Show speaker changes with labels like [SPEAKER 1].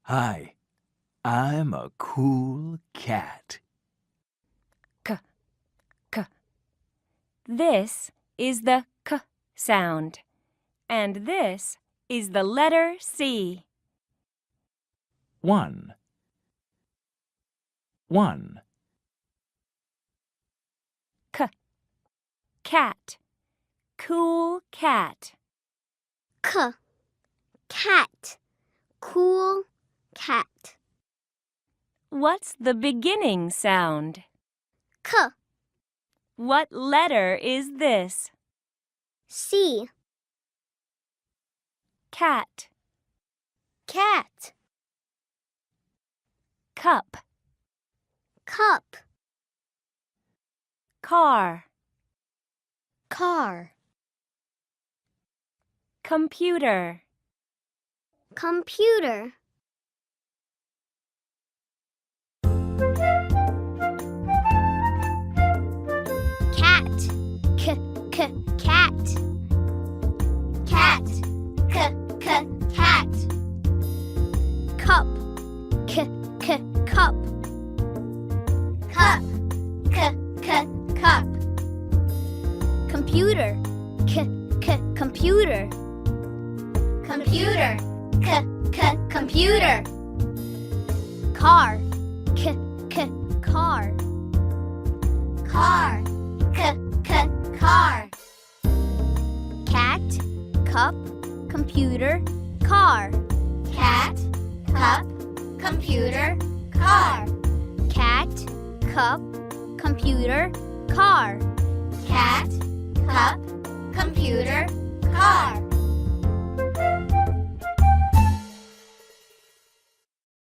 [SPEAKER 1] Hi, I'm a cool cat.
[SPEAKER 2] K. This is the K sound, and this is the letter C.
[SPEAKER 1] 1.
[SPEAKER 2] K. Cat. Cool cat.
[SPEAKER 3] K. Cat. Cool cat.
[SPEAKER 2] What's the beginning sound?
[SPEAKER 3] K.
[SPEAKER 2] What letter is this?
[SPEAKER 3] C.
[SPEAKER 2] Cat.
[SPEAKER 3] Cat.
[SPEAKER 2] Cup.
[SPEAKER 3] Cup.
[SPEAKER 2] Car.
[SPEAKER 3] Car.
[SPEAKER 2] Computer.
[SPEAKER 3] Computer. Cat. Cat. Cat. Cat. Cup. Cup. Cup. Cup. Computer. Computer. Computer. Computer. Car. Car. Car. Car. Cat, cup, computer, car. Cat, cup, computer, car. Cat, cup, computer, car. Cat, cup, computer,